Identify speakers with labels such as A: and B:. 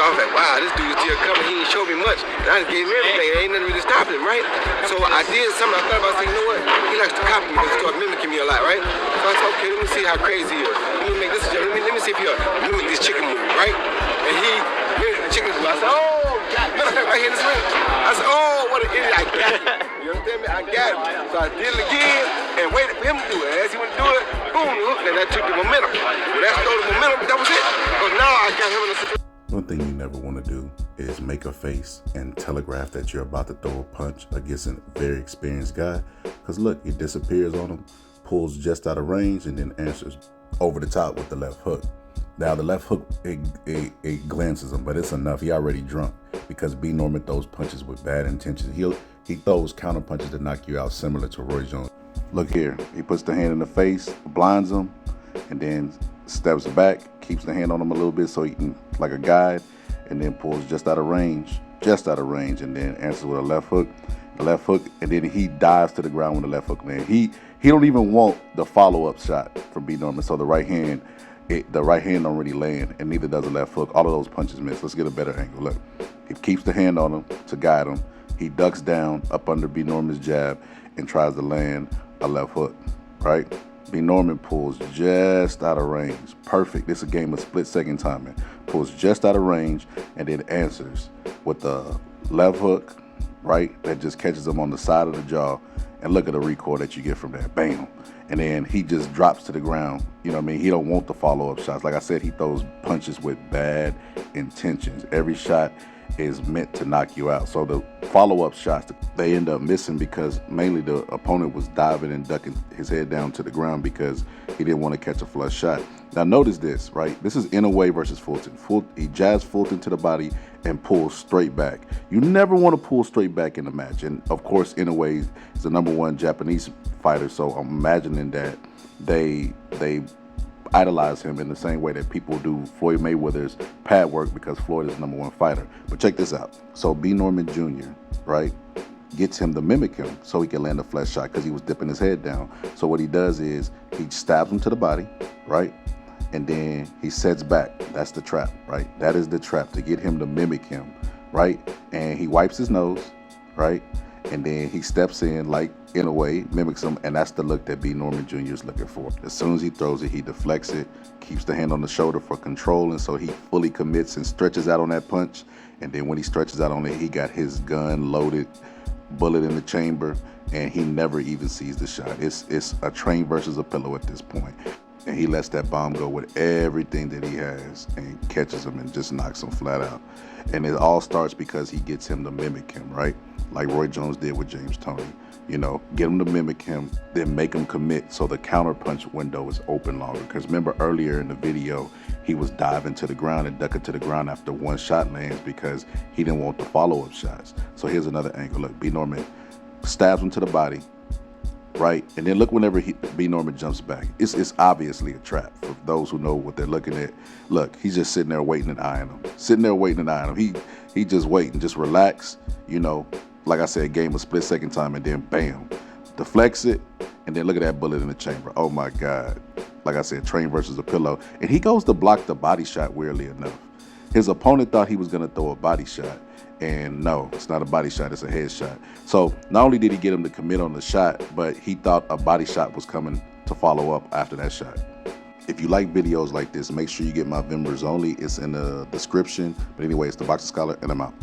A: I was like, wow, this dude's still coming. He ain't showed me much. And I just gave him everything. There ain't nothing really stopping him, right? So I did something. I thought about saying, you know what? He likes to copy me because he started mimicking me a lot, right? So I said, okay, let me see how crazy he is. Let me make this. Let me see if he'll mimic this chicken move, right? And he mimicked the chicken move. I said, oh, God. Matter of fact, right here in this ring. I said, oh, what an idiot. I got it. You understand me? I got it. So I did it again and waited for him to do it. As he went to do it, boom, and that took the momentum. When that stole the momentum, that was it. Because now I got him in a situation.
B: One thing you never want to do is make a face and telegraph that you're about to throw a punch against a very experienced guy. Because look, he disappears on him, pulls just out of range, and then answers over the top with the left hook. Now the left hook, it glances him, but it's enough. He already drunk because B. Norman throws punches with bad intentions. He throws counter punches to knock you out, similar to Roy Jones. Look here, he puts the hand in the face, blinds him, and then steps back, keeps the hand on him a little bit so he can, like a guide, and then pulls just out of range, and then answers with a left hook, and then he dives to the ground with the left hook, man. He don't even want the follow-up shot from B. Norman, so the right hand don't really land, and neither does the left hook. All of those punches miss. Let's get a better angle. Look, he keeps the hand on him to guide him. He ducks down up under B. Norman's jab and tries to land a left hook, right? B. Norman pulls just out of range. Perfect. This is a game of split-second timing. Pulls just out of range and then answers with the left hook, right? That just catches him on the side of the jaw. And look at the recoil that you get from that. Bam. And then he just drops to the ground. You know what I mean? He don't want the follow-up shots. Like I said, he throws punches with bad intentions. Every shot is meant to knock you out. So the follow-up shots, they end up missing because mainly the opponent was diving and ducking his head down to the ground because he didn't want to catch a flush shot. Now notice this, right? This is Inoue versus Fulton. He jabs Fulton to the body and pulls straight back. You never want to pull straight back in a match. And of course, Inoue is the #1 Japanese fighter, so I'm imagining that they idolize him in the same way that people do Floyd Mayweather's pad work because Floyd is the #1 fighter. But check this out. So B. Norman Jr., right, gets him to mimic him so he can land a flush shot because he was dipping his head down. So what he does is he stabs him to the body, right, and then he sets back. That's the trap, right? That is the trap to get him to mimic him, right? And he wipes his nose, right? And then he steps in like in a way, mimics him, and that's the look that B. Norman Jr. is looking for. As soon as he throws it, he deflects it, keeps the hand on the shoulder for control, and so he fully commits and stretches out on that punch. And then when he stretches out on it, he got his gun loaded, bullet in the chamber, and he never even sees the shot. It's a train versus a pillow at this point. And he lets that bomb go with everything that he has and catches him and just knocks him flat out. And it all starts because he gets him to mimic him, right? Like Roy Jones did with James Toney. You know, get him to mimic him, then make him commit so the counter punch window is open longer. Because remember earlier in the video, he was diving to the ground and ducking to the ground after one shot lands because he didn't want the follow-up shots. So here's another angle. Look, B. Norman stabs him to the body, right? And then look whenever B. Norman jumps back. It's obviously a trap for those who know what they're looking at. Look, he's just sitting there waiting and eyeing him. He just waiting, just relax, you know. Like I said, game of split-second time, and then bam, deflects it, and then look at that bullet in the chamber. Oh my God. Like I said, train versus a pillow. And he goes to block the body shot, weirdly enough. His opponent thought he was gonna throw a body shot, and no, it's not a body shot, it's a head shot. So not only did he get him to commit on the shot, but he thought a body shot was coming to follow up after that shot. If you like videos like this, make sure you get my members only. It's in the description. But anyway, it's the Boxing Scholar, and I'm out.